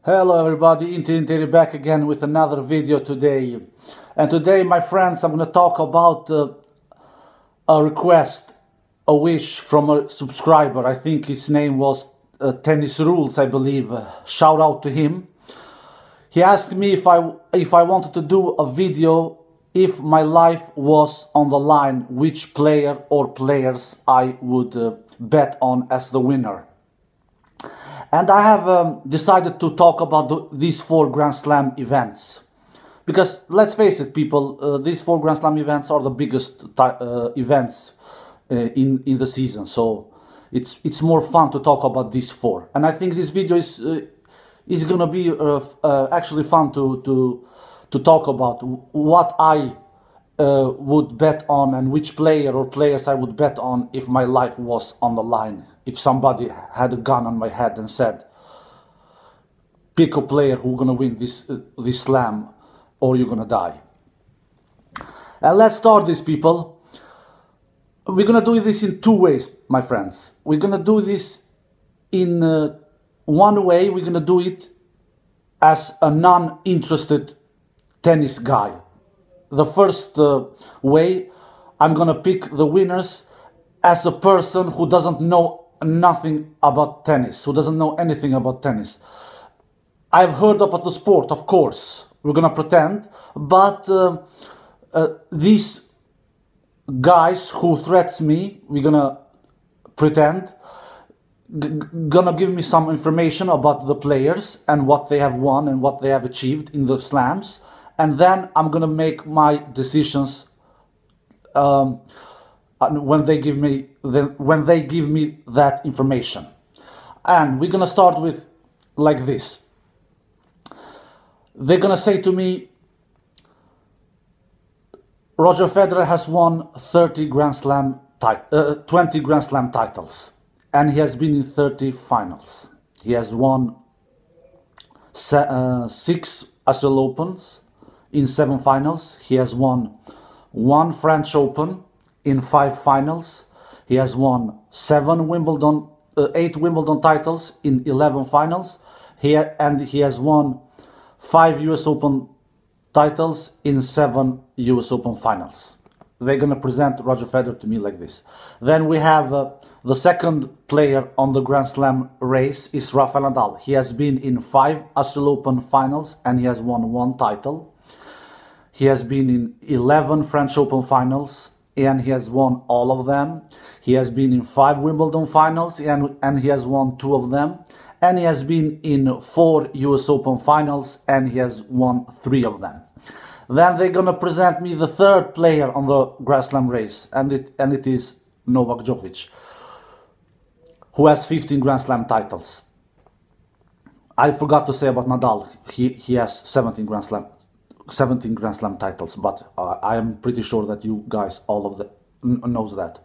Hello everybody, Inti back again with another video today. And today, my friends, I'm going to talk about a request, a wish from a subscriber. I think his name was Tennis Rules, I believe. Shout out to him. He asked me if I wanted to do a video if my life was on the line, which player or players I would bet on as the winner. And I have decided to talk about these 4 Grand Slam events. Because, let's face it, people, these 4 Grand Slam events are the biggest events in the season. So, it's more fun to talk about these 4. And I think this video is gonna be actually fun to talk about what I would bet on and which player or players I would bet on if my life was on the line. If somebody had a gun on my head and said, pick a player who's gonna win this slam or you're gonna die. And let's start this, people. We're gonna do this in 2 ways, my friends. We're gonna do this in one way. We're gonna do it as a non-interested tennis guy. The first way, I'm gonna pick the winners as a person who doesn't know nothing about tennis, who doesn't know anything about tennis. I've heard about the sport, of course. We're gonna pretend, but these guys who threats me, we're gonna pretend, gonna give me some information about the players and what they have won and what they have achieved in the slams, and then I'm gonna make my decisions when they give me that information. And we're gonna start with like this. They're gonna say to me, Roger Federer has won 20 Grand Slam titles, and he has been in 30 finals. He has won 6 Australian Opens in 7 finals. He has won 1 French Open in 5 finals. He has won 8 Wimbledon titles in 11 finals. He has won 5 US Open titles in 7 US Open finals. They're gonna present Roger Federer to me like this. Then we have the second player on the Grand Slam race is Rafael Nadal. He has been in 5 Australian Open finals and he has won 1 title. He has been in 11 French Open finals and he has won all of them. He has been in 5 Wimbledon finals and he has won 2 of them. And he has been in 4 US Open finals and he has won 3 of them. Then they're gonna present me the third player on the Grand Slam race, and it is Novak Djokovic, who has 15 Grand Slam titles. I forgot to say about Nadal. He has 17 Grand Slam titles, but I am pretty sure that you guys all of knows that.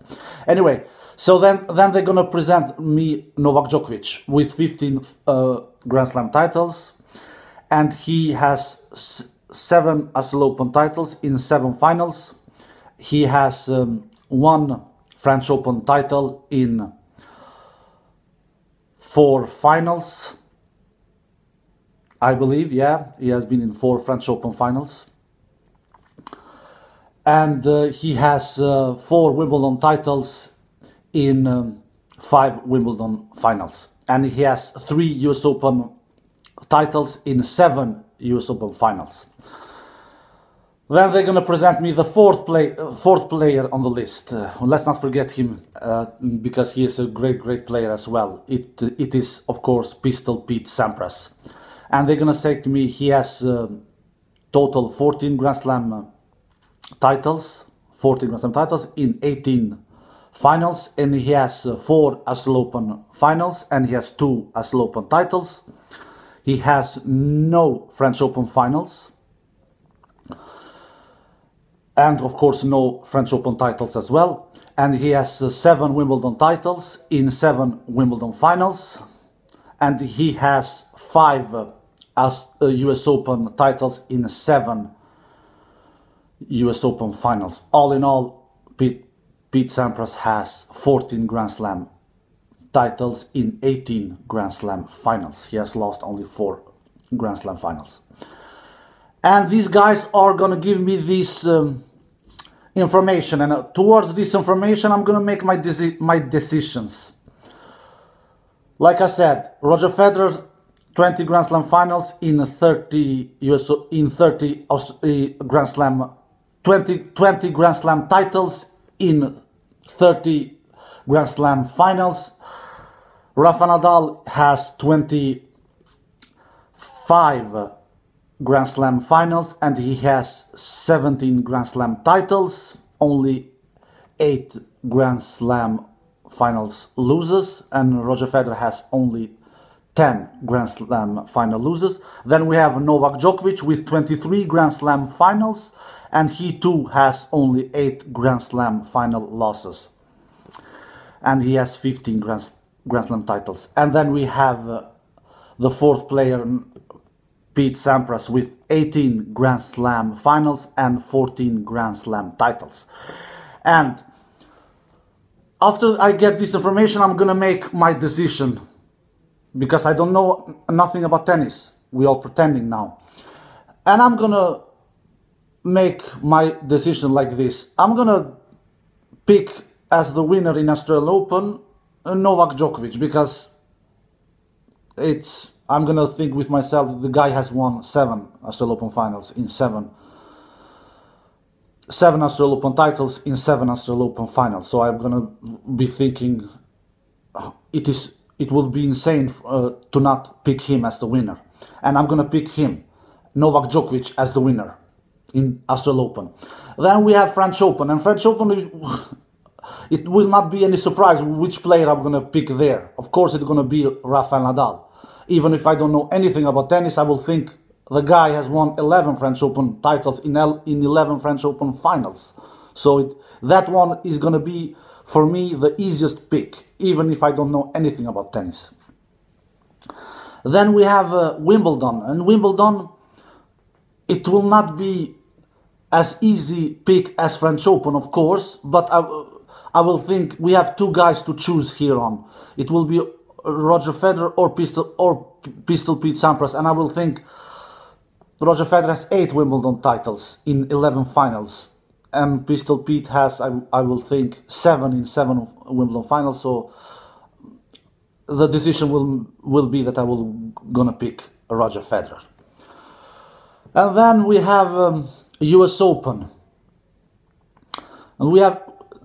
Anyway, so then they're gonna present me Novak Djokovic with 15 Grand Slam titles, and he has 7 Australian Open titles in 7 finals. He has 1 French Open title in 4 finals, I believe. Yeah, he has been in 4 French Open finals. And he has 4 Wimbledon titles in 5 Wimbledon finals. And he has 3 US Open titles in 7 US Open finals. Then they're gonna present me the fourth player on the list. Let's not forget him, because he is a great player as well. It is, of course, Pistol Pete Sampras. And they're gonna say to me he has total 14 Grand Slam titles, in 18 finals, and he has 4 Australian Open finals, and he has 2 Australian Open titles. He has no French Open finals, and of course no French Open titles as well. And he has 7 Wimbledon titles in 7 Wimbledon finals, and he has 5 US Open titles in 7 US Open finals. All in all, Pete Sampras has 14 Grand Slam titles in 18 Grand Slam finals. He has lost only 4 Grand Slam finals. And these guys are going to give me this information, and towards this information I'm going to make my decisions. Like I said, Roger Federer 20 Grand Slam finals in 30 Grand Slam 20 Grand Slam titles in 30 Grand Slam finals. Rafa Nadal has 25 Grand Slam finals and he has 17 Grand Slam titles, only 8 Grand Slam finals losers, and Roger Federer has only 10 Grand Slam final losers. Then we have Novak Djokovic with 23 Grand Slam finals, and he too has only 8 Grand Slam final losses. And he has 15 Grand Slam titles. And then we have the fourth player, Pete Sampras, with 18 Grand Slam finals and 14 Grand Slam titles. And after I get this information, I'm gonna make my decision, because I don't know nothing about tennis. We all pretending now. And I'm gonna make my decision like this. I'm gonna pick as the winner in Australian Open Novak Djokovic, because I'm gonna think with myself, the guy has won 7 Australian Open finals in 7 Australian Open titles in 7 Australian Open finals. So I'm gonna be thinking it will be insane to not pick him as the winner. And I'm gonna pick him, Novak Djokovic, as the winner in Australian Open. Then we have French Open, and French Open, it will not be any surprise which player I'm gonna pick there. Of course it's gonna be Rafael Nadal. Even if I don't know anything about tennis, I will think the guy has won 11 French Open titles in 11 French Open finals. So that one is gonna be, for me, the easiest pick, even if I don't know anything about tennis. Then we have Wimbledon, and Wimbledon, it will not be as easy pick as French Open, of course, but I will think we have 2 guys to choose here on. It will be Roger Federer or Pistol Pete Sampras, and I will think Roger Federer has 8 Wimbledon titles in 11 finals, and Pistol Pete has, I will think, 7 in 7 Wimbledon finals. So the decision will be that I will gonna pick Roger Federer. And then we have US Open, and we have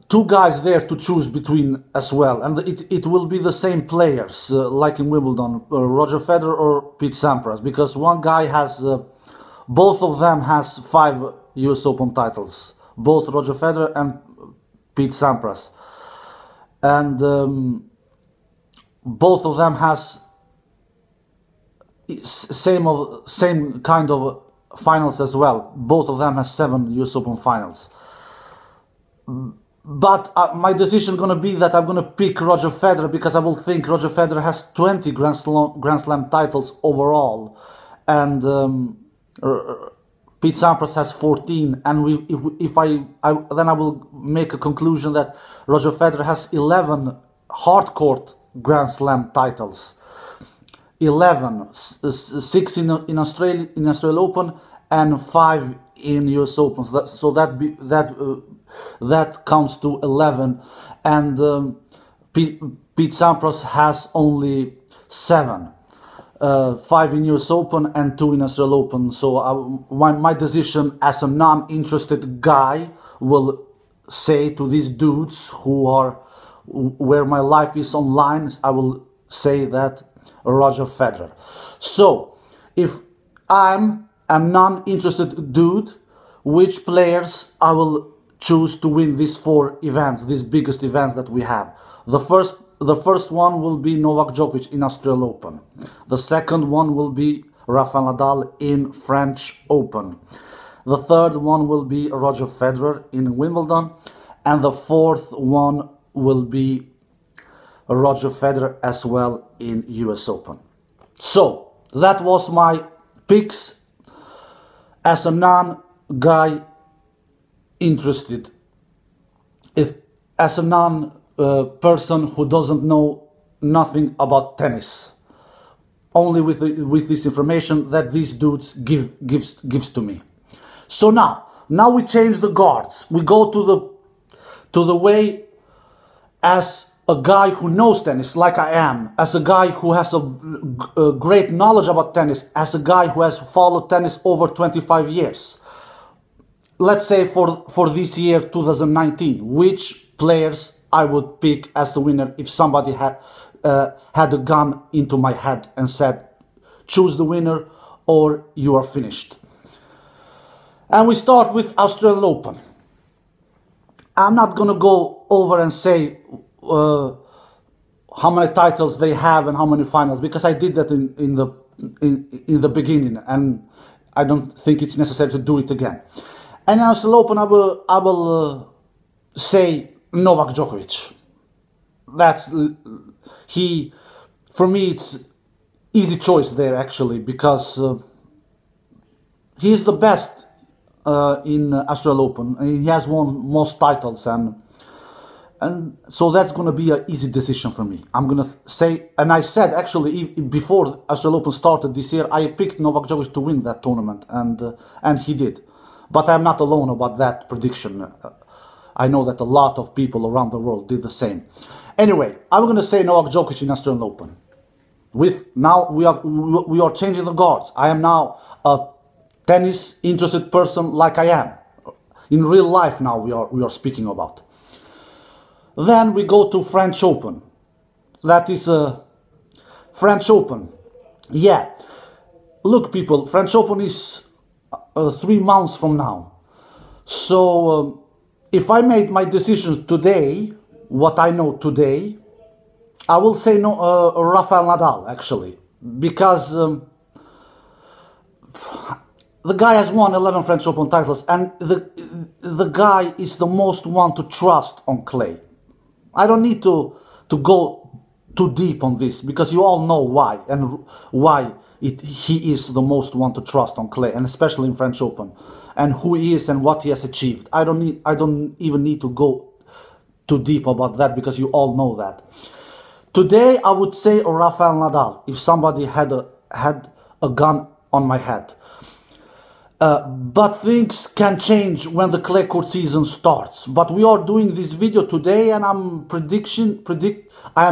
2 guys there to choose between as well, and it will be the same players like in Wimbledon, Roger Federer or Pete Sampras, because one guy has both of them has 5 US Open titles, both Roger Federer and Pete Sampras, and both of them has same kind of finals as well. Both of them has 7 US Open finals. But my decision gonna be that I'm gonna pick Roger Federer, because I will think Roger Federer has 20 Grand Slam titles overall, and Pete Sampras has 14. And then I will make a conclusion that Roger Federer has 11 hardcourt Grand Slam titles, 11, 6 in Australian Open, and 5 in US Open. So that counts to 11, and Pete Sampras has only 7, 5 in US Open and 2 in Australian Open. So my decision as a non-interested guy will say to these dudes where my life is online, I will say that Roger Federer. So if I'm a non-interested dude, which players I will choose to win these 4 events, these biggest events that we have? The first one will be Novak Djokovic in Australian Open. The second one will be Rafael Nadal in French Open. The third one will be Roger Federer in Wimbledon, and the fourth one will be Roger Federer as well in US Open. So that was my picks as a non-guy interested, as a non-person who doesn't know nothing about tennis. only with this information that these dudes gives to me. So now we change the guards. We go to the way as a guy who knows tennis, like I am, as a guy who has a great knowledge about tennis, as a guy who has followed tennis over 25 years. Let's say for this year, 2019, which players I would pick as the winner if somebody had a gun into my head and said, choose the winner or you are finished. And we start with Australian Open. I'm not going to go over and say how many titles they have and how many finals, because I did that in the beginning, and I don't think it's necessary to do it again. And in Australian Open, I will say Novak Djokovic. For me, it's easy choice there actually, because he's the best in Australian Open. He has won most titles, and so that's going to be an easy decision for me. I'm going to say, and I said actually before Australian Open started this year, I picked Novak Djokovic to win that tournament, and he did. But I'm not alone about that prediction. I know that a lot of people around the world did the same. Anyway, I'm going to say Novak Djokovic in Australian Open. Now we are changing the guards. I am now a tennis interested person, like I am in real life. Now we are speaking about. Then we go to French Open. That is French Open. Yeah, look, people, French Open is 3 months from now. So if I made my decisions today, what I know today, I will say no, Rafael Nadal actually, because the guy has won 11 French Open titles, and the guy is the most one to trust on clay. I don't need to go too deep on this, because you all know why, and why he is the most one to trust on clay, and especially in French Open, and who he is and what he has achieved. I don't even need to go too deep about that, because you all know that. Today I would say Rafael Nadal if somebody had a gun on my head. But things can change when the clay court season starts. But we are doing this video today, and I am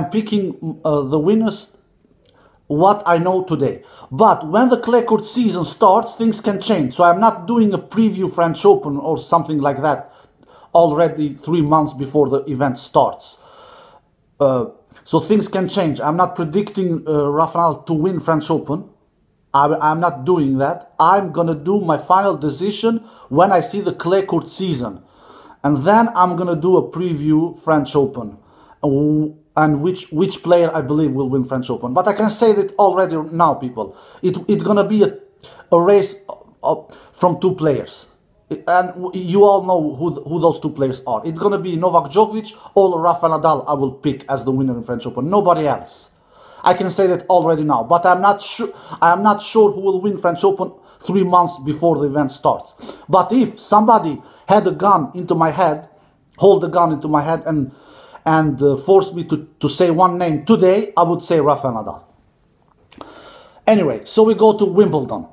picking the winners, what I know today. But when the clay court season starts, things can change. So I'm not doing a preview French Open or something like that already 3 months before the event starts. So things can change. I'm not predicting Rafael to win French Open. I'm not doing that. I'm gonna do my final decision when I see the clay court season, and then I'm gonna do a preview French Open and which player I believe will win French Open. But I can say that already now, people. It's gonna be a race from 2 players, and you all know who those 2 players are. It's gonna be Novak Djokovic or Rafael Nadal. I will pick as the winner in French Open. Nobody else. I can say that already now, but I'm not sure who will win French Open 3 months before the event starts. But if somebody had a gun into my head, hold a gun into my head, and force me to say one name today, I would say Rafael Nadal. Anyway, so we go to Wimbledon.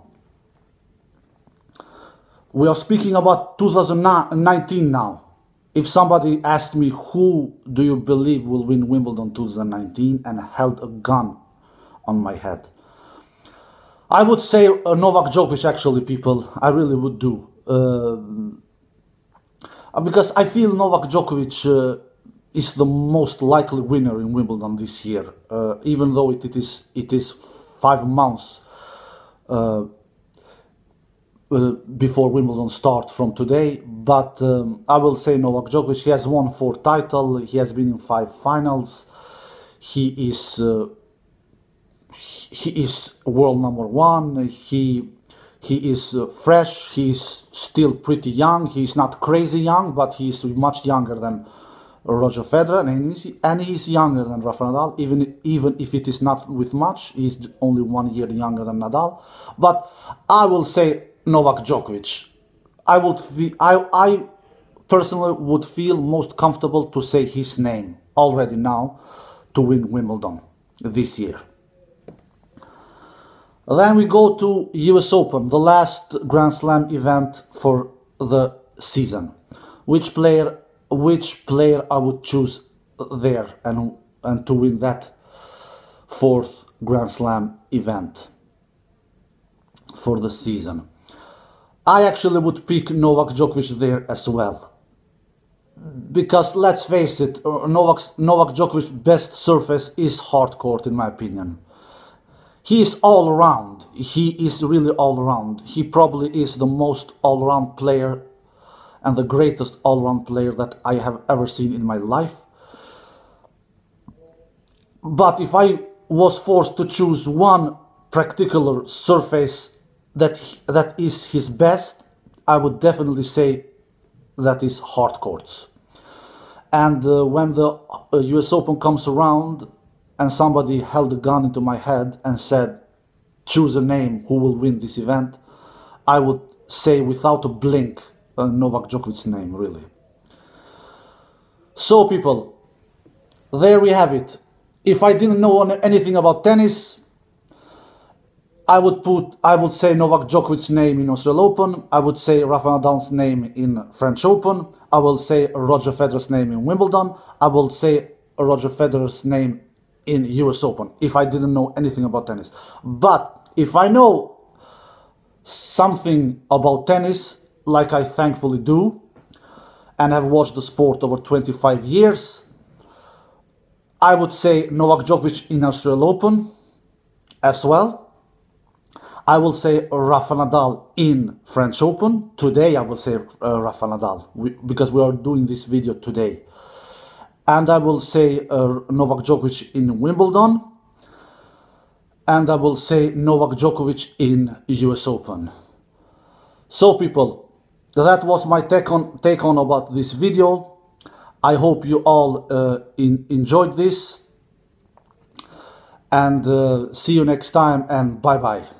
We are speaking about 2019 now. If somebody asked me who do you believe will win Wimbledon 2019 and held a gun on my head, I would say Novak Djokovic actually, people. I really would do. Because I feel Novak Djokovic is the most likely winner in Wimbledon this year, even though it is 5 months before Wimbledon start from today, but I will say Novak Djokovic. He has won 4 titles. He has been in 5 finals. He is world number 1. He is fresh. He is still pretty young. He is not crazy young, but he is much younger than Roger Federer, and he is younger than Rafael Nadal. Even if it is not with much, he is only 1 year younger than Nadal. But I will say Novak Djokovic. I personally would feel most comfortable to say his name already now to win Wimbledon this year. Then we go to US Open, the last Grand Slam event for the season. Which player I would choose there and to win that fourth Grand Slam event for the season? I actually would pick Novak Djokovic there as well. Because let's face it, Novak Djokovic's best surface is hard court, in my opinion. He is all around. He is really all around. He probably is the most all-around player and the greatest all-around player that I have ever seen in my life. But if I was forced to choose one particular surface that is his best, I would definitely say that is hard courts. And when the US Open comes around and somebody held a gun into my head and said, choose a name who will win this event, I would say without a blink Novak Djokovic's name, really. So people, there we have it. If I didn't know anything about tennis, I would say Novak Djokovic's name in Australian Open, I would say Rafael Nadal's name in French Open, I will say Roger Federer's name in Wimbledon, I will say Roger Federer's name in US Open, if I didn't know anything about tennis. But if I know something about tennis, like I thankfully do, and have watched the sport over 25 years, I would say Novak Djokovic in Australian Open as well. I will say Rafa Nadal in French Open. Today I will say Rafa Nadal, because we are doing this video today. And I will say Novak Djokovic in Wimbledon. And I will say Novak Djokovic in US Open. So people, that was my take on about this video. I hope you all enjoyed this. And see you next time, and bye bye.